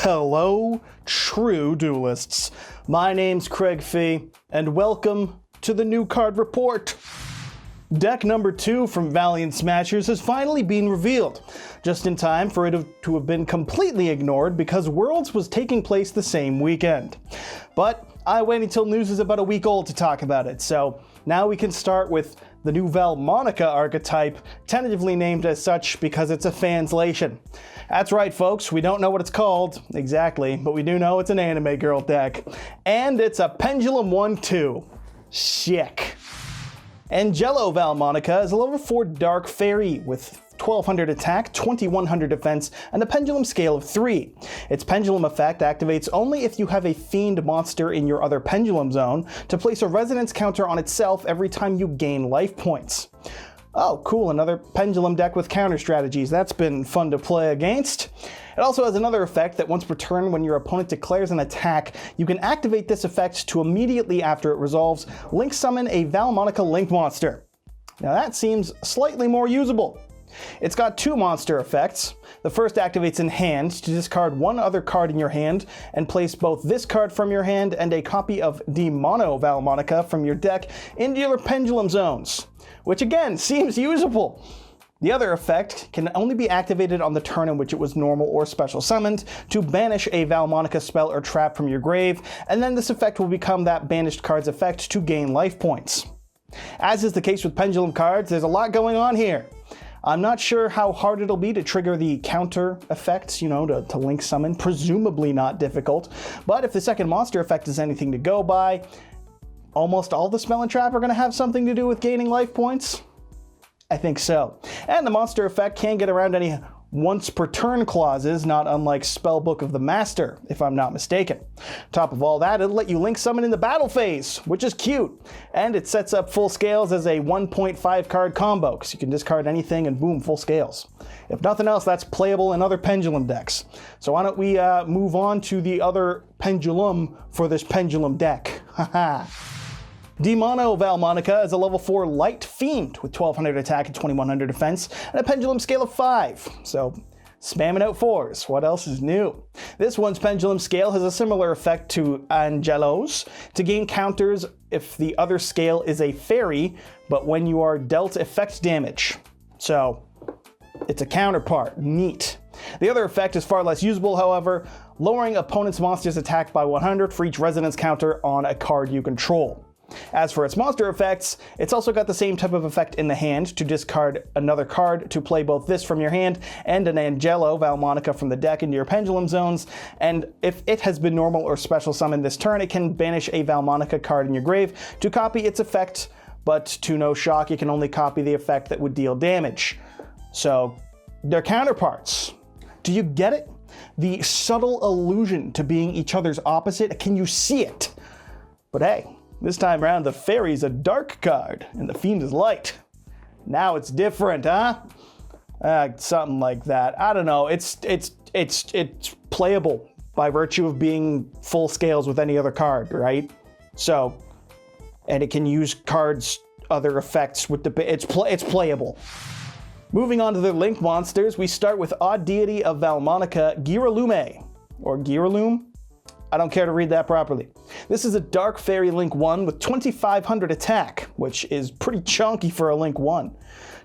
Hello, true duelists. My name's Craig Fee, and welcome to the new card report. Deck number 2 from Valiant Smashers has finally been revealed, just in time for it to have been completely ignored because Worlds was taking place the same weekend. But I waited until news is about a week old to talk about it, so now we can start with the new Valmonica archetype, tentatively named as such because it's a fanslation. That's right, folks, we don't know what it's called exactly, but we do know it's an anime girl deck. And it's a Pendulum 1/2. Sick. Angelo Valmonica is a level 4 Dark Fairy with 1200 attack, 2100 defense, and a pendulum scale of 3. Its pendulum effect activates only if you have a fiend monster in your other pendulum zone to place a resonance counter on itself every time you gain life points. Oh, cool, another pendulum deck with counter strategies. That's been fun to play against. It also has another effect that once per turn when your opponent declares an attack, you can activate this effect to immediately after it resolves, link summon a Valmonica Link monster. Now that seems slightly more usable. It's got 2 monster effects. The first activates in hand to discard one other card in your hand and place both this card from your hand and a copy of Demono Valmonica from your deck into your pendulum zones, which again seems usable. The other effect can only be activated on the turn in which it was normal or special summoned to banish a Valmonica spell or trap from your grave, and then this effect will become that banished card's effect to gain life points. As is the case with pendulum cards, there's a lot going on here. I'm not sure how hard it'll be to trigger the counter effects, to link summon, presumably not difficult, but if the second monster effect is anything to go by, almost all the spell and trap are going to have something to do with gaining life points? I think so. And the monster effect can get around any once per turn clauses, not unlike Spellbook of the Master, if I'm not mistaken. Top of all that, it'll let you link summon in the battle phase, which is cute. And it sets up full scales as a 1.5 card combo, because you can discard anything and boom, full scales. If nothing else, that's playable in other pendulum decks. So why don't we move on to the other pendulum for this pendulum deck. Haha. Demono Valmonica is a level 4 Light Fiend with 1200 attack and 2100 defense and a pendulum scale of 5. So, spamming out 4s. What else is new? This one's pendulum scale has a similar effect to Angelo's to gain counters if the other scale is a fairy, but when you are dealt effect damage. So, it's a counterpart. Neat. The other effect is far less usable, however, lowering opponent's monster's attack by 100 for each resonance counter on a card you control. As for its monster effects, it's also got the same type of effect in the hand to discard another card to play both this from your hand and an Angelo Valmonica from the deck into your pendulum zones, and if it has been normal or special summoned this turn, it can banish a Valmonica card in your grave to copy its effect, but to no shock, you can only copy the effect that would deal damage. So, they're counterparts. Do you get it? The subtle allusion to being each other's opposite, can you see it? But hey, this time around, the fairy's a dark card, and the fiend is light. Now it's different, huh? Something like that. I don't know. It's playable by virtue of being full scales with any other card, right? So, and it can use cards, other effects with it's playable. Moving on to the Link monsters, we start with Odd Deity of Valmonica, Giralume, or Giralume. I don't care to read that properly. This is a Dark Fairy Link 1 with 2500 attack, which is pretty chunky for a Link 1.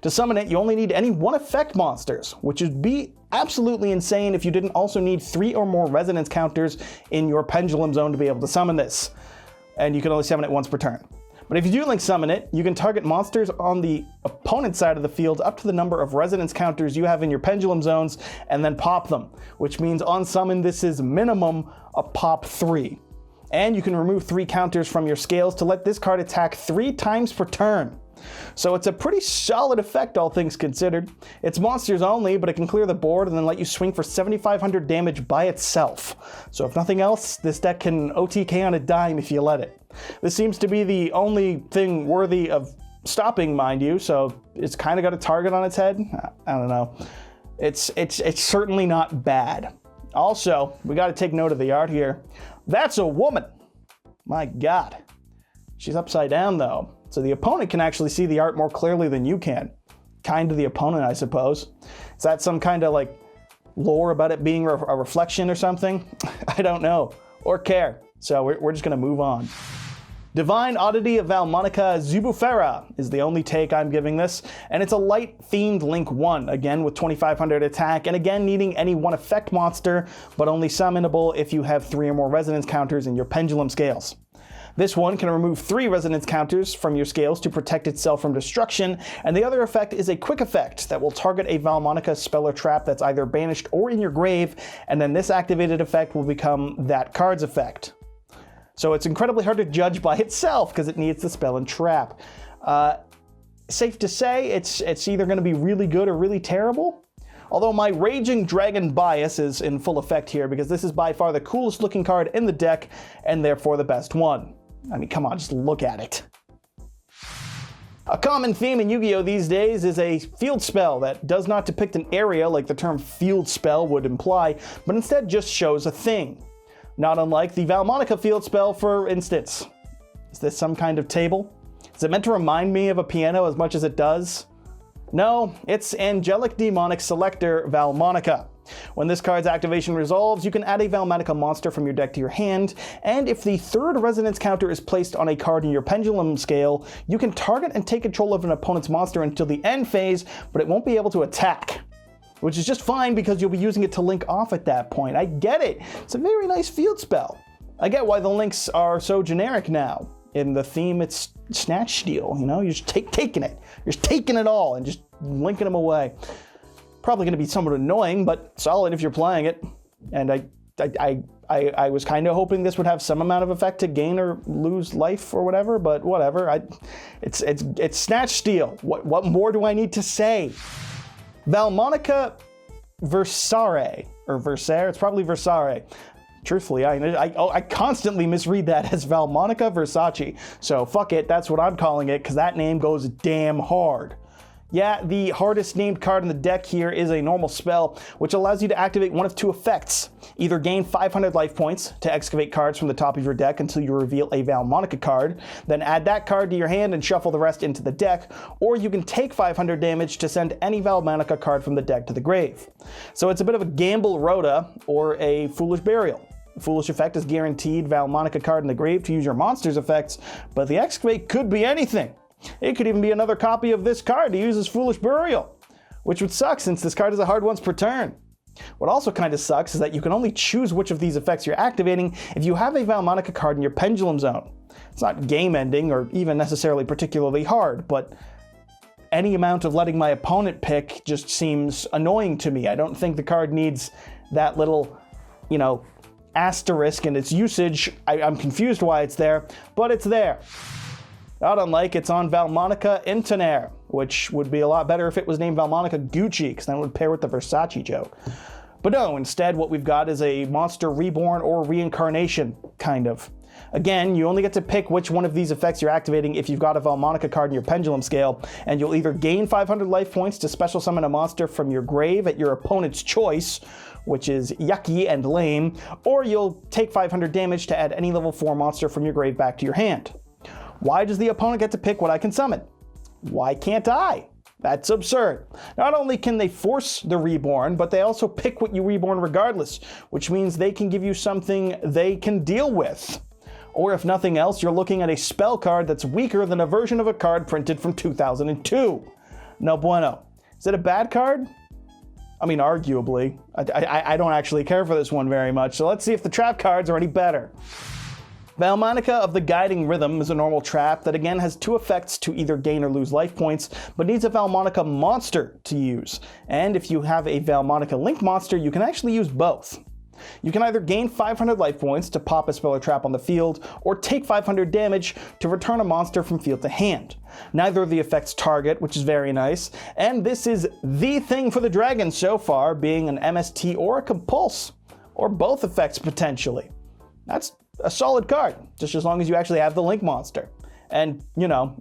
To summon it, you only need any 1 effect monsters, which would be absolutely insane if you didn't also need 3 or more resonance counters in your pendulum zone to be able to summon this. And you can only summon it once per turn. But if you do link summon it, you can target monsters on the opponent's side of the field up to the number of resonance counters you have in your pendulum zones and then pop them, which means on summon this is minimum a pop 3. And you can remove 3 counters from your scales to let this card attack 3 times per turn. So it's a pretty solid effect, all things considered. It's monsters only, but it can clear the board and then let you swing for 7500 damage by itself. So if nothing else, this deck can OTK on a dime if you let it. This seems to be the only thing worthy of stopping, mind you, so it's kind of got a target on its head. I don't know. It's certainly not bad. Also, we got to take note of the art here. That's a woman. My God. She's upside down, though. So the opponent can actually see the art more clearly than you can. Kind of the opponent, I suppose. Is that some kind of like lore about it being a reflection or something? I don't know, or care. So we're just gonna move on. Divine Oddity of Valmonica Zubufera is the only take I'm giving this, and it's a light themed Link 1, again with 2500 attack, and again needing any one effect monster, but only summonable if you have 3 or more resonance counters in your Pendulum scales. This one can remove 3 resonance counters from your scales to protect itself from destruction, and the other effect is a quick effect that will target a Valmonica spell or trap that's either banished or in your grave, and then this activated effect will become that card's effect. So it's incredibly hard to judge by itself because it needs the spell and trap. Safe to say, it's either going to be really good or really terrible. Although my Raging Dragon bias is in full effect here because this is by far the coolest looking card in the deck and therefore the best one. I mean, come on, just look at it. A common theme in Yu-Gi-Oh! These days is a field spell that does not depict an area like the term field spell would imply, but instead just shows a thing. Not unlike the Valmonica field spell, for instance. Is this some kind of table? Is it meant to remind me of a piano as much as it does? No, it's Angelic Demonic Selector Valmonica. When this card's activation resolves, you can add a Valmonica monster from your deck to your hand, and if the 3rd resonance counter is placed on a card in your Pendulum scale, you can target and take control of an opponent's monster until the end phase, but it won't be able to attack. Which is just fine because you'll be using it to link off at that point. I get it. It's a very nice field spell. I get why the links are so generic now. In the theme, it's snatch steal, you know? You're just taking it. You're just taking it all and just linking them away. Probably going to be somewhat annoying, but solid if you're playing it. And I was kind of hoping this would have some amount of effect to gain or lose life or whatever, but whatever. It's snatch steal. What more do I need to say? Valmonica Versare, or Versare, it's probably Versare. Truthfully, I constantly misread that as Valmonica Versace, so fuck it, that's what I'm calling it, because that name goes damn hard. Yeah, the hardest named card in the deck here is a normal spell, which allows you to activate one of 2 effects. Either gain 500 life points to excavate cards from the top of your deck until you reveal a Valmonica card, then add that card to your hand and shuffle the rest into the deck, or you can take 500 damage to send any Valmonica card from the deck to the grave. So it's a bit of a gamble ROTA, or a Foolish Burial. The Foolish effect is guaranteed Valmonica card in the grave to use your monster's effects, but the excavate could be anything. It could even be another copy of this card to use as Foolish Burial, which would suck since this card is a hard once per turn. What also kind of sucks is that you can only choose which of these effects you're activating if you have a Valmonica card in your Pendulum zone. It's not game-ending or even necessarily particularly hard, but any amount of letting my opponent pick just seems annoying to me. I don't think the card needs that little, asterisk in its usage. I'm confused why it's there, but it's there. Not unlike it's on Valmonica Intonair, which would be a lot better if it was named Valmonica Gucci, because then it would pair with the Versace joke. But no, instead what we've got is a monster reborn or reincarnation, kind of. Again, you only get to pick which one of these effects you're activating if you've got a Valmonica card in your Pendulum scale, and you'll either gain 500 life points to special summon a monster from your grave at your opponent's choice, which is yucky and lame, or you'll take 500 damage to add any level 4 monster from your grave back to your hand. Why does the opponent get to pick what I can summon? Why can't I? That's absurd. Not only can they force the reborn, but they also pick what you reborn regardless, which means they can give you something they can deal with. Or if nothing else, you're looking at a spell card that's weaker than a version of a card printed from 2002. No bueno. Is it a bad card? I mean, arguably. I don't actually care for this one very much, so let's see if the trap cards are any better. Valmonica of the Guiding Rhythm is a normal trap that again has 2 effects to either gain or lose life points, but needs a Valmonica monster to use. And if you have a Valmonica Link monster, you can actually use both. You can either gain 500 life points to pop a spell or trap on the field, or take 500 damage to return a monster from field to hand. Neither of the effects target, which is very nice, and this is the thing for the dragon so far, being an MST or a Compulse, or both effects potentially. That's a solid card, just as long as you actually have the Link monster. And,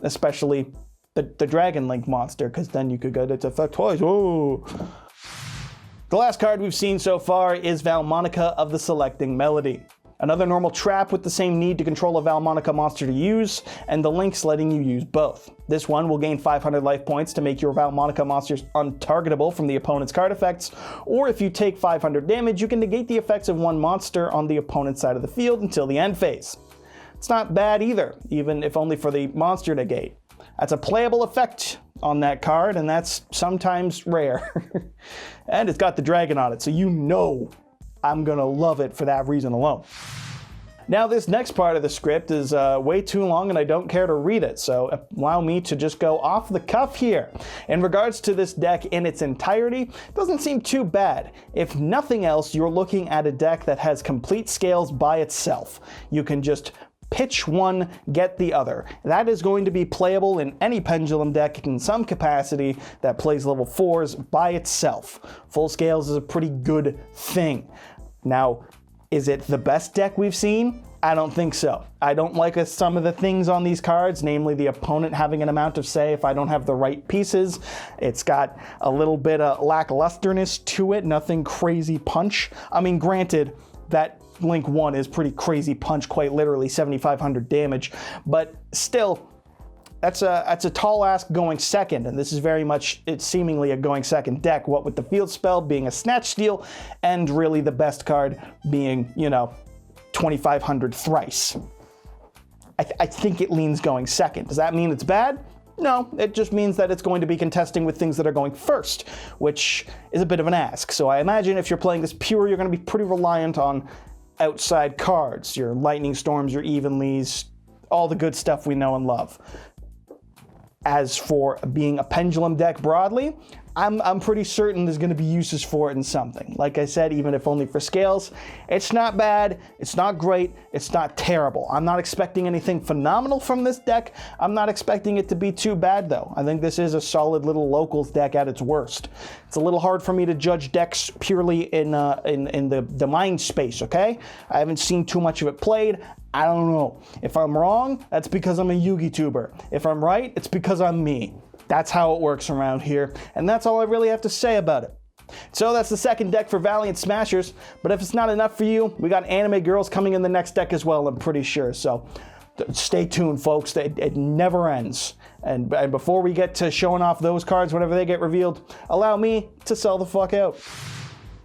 especially the Dragon Link monster, because then you could get its effect twice. Whoa. The last card we've seen so far is Valmonica of the Selecting Melody. Another normal trap with the same need to control a Valmonica monster to use, and the links letting you use both. This one will gain 500 life points to make your Valmonica monsters untargetable from the opponent's card effects, or if you take 500 damage, you can negate the effects of one monster on the opponent's side of the field until the end phase. It's not bad either, even if only for the monster negate. That's a playable effect on that card, and that's sometimes rare. And it's got the dragon on it, so you know I'm gonna love it for that reason alone. Now, this next part of the script is way too long and I don't care to read it, so allow me to just go off the cuff here. In regards to this deck in its entirety, it doesn't seem too bad. If nothing else, you're looking at a deck that has complete scales by itself. You can just pitch one, get the other. That is going to be playable in any Pendulum deck in some capacity that plays level 4s by itself. Full scales is a pretty good thing. Now, is it the best deck we've seen? I don't think so. I don't like some of the things on these cards, namely the opponent having an amount of say if I don't have the right pieces. It's got a little bit of lacklusterness to it, nothing crazy punch. I mean, granted, that Link 1 is pretty crazy punch, quite literally 7,500 damage, but still, that's a tall ask going second, and this is very much, it's seemingly a going second deck, what with the field spell being a snatch steal, and really the best card being, you know, 2,500 thrice. I think it leans going second. Does that mean it's bad? No, it just means that it's going to be contesting with things that are going first, which is a bit of an ask. So I imagine if you're playing this pure, you're going to be pretty reliant on outside cards, your Lightning Storms, your Evenlies, all the good stuff we know and love. As for being a Pendulum deck broadly, I'm pretty certain there's going to be uses for it in something. Like I said, even if only for scales, it's not bad, it's not great, it's not terrible. I'm not expecting anything phenomenal from this deck. I'm not expecting it to be too bad, though. I think this is a solid little locals deck at its worst. It's a little hard for me to judge decks purely in the mind space, okay? I haven't seen too much of it played. I don't know. If I'm wrong, that's because I'm a Yugi tuber. If I'm right, it's because I'm me. That's how it works around here, and that's all I really have to say about it. So that's the second deck for Valiant Smashers, but if it's not enough for you, we got anime girls coming in the next deck as well, I'm pretty sure. So stay tuned, folks. It never ends. And before we get to showing off those cards whenever they get revealed, allow me to sell the fuck out.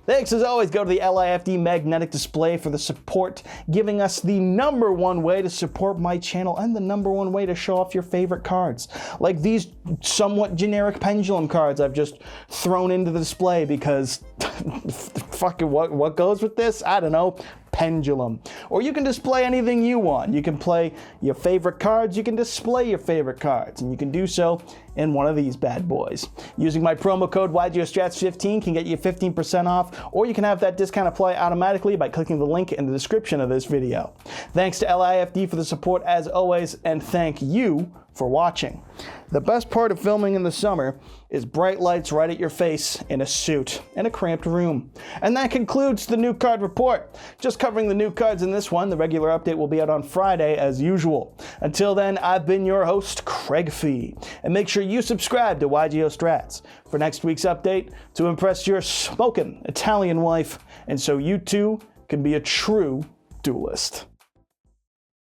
Thanks as always go to the LIFD Magnetic Display for the support, giving us the #1 way to support my channel and the #1 way to show off your favorite cards. Like these somewhat generic Pendulum cards I've just thrown into the display because fucking what goes with this? I don't know. Pendulum. Or you can display anything you want. You can play your favorite cards, you can display your favorite cards, and you can do so in one of these bad boys. Using my promo code YGOStrats15 can get you 15% off, or you can have that discount apply automatically by clicking the link in the description of this video. Thanks to LIFD for the support as always, and thank you for watching. The best part of filming in the summer is bright lights right at your face in a suit in a cramped room. And that concludes the new card report. Just covering the new cards in this one. The regular update will be out on Friday as usual. Until then, I've been your host, Craig Fee. And make sure you subscribe to YGO Strats for next week's update to impress your smoking Italian wife, and so you too can be a true duelist.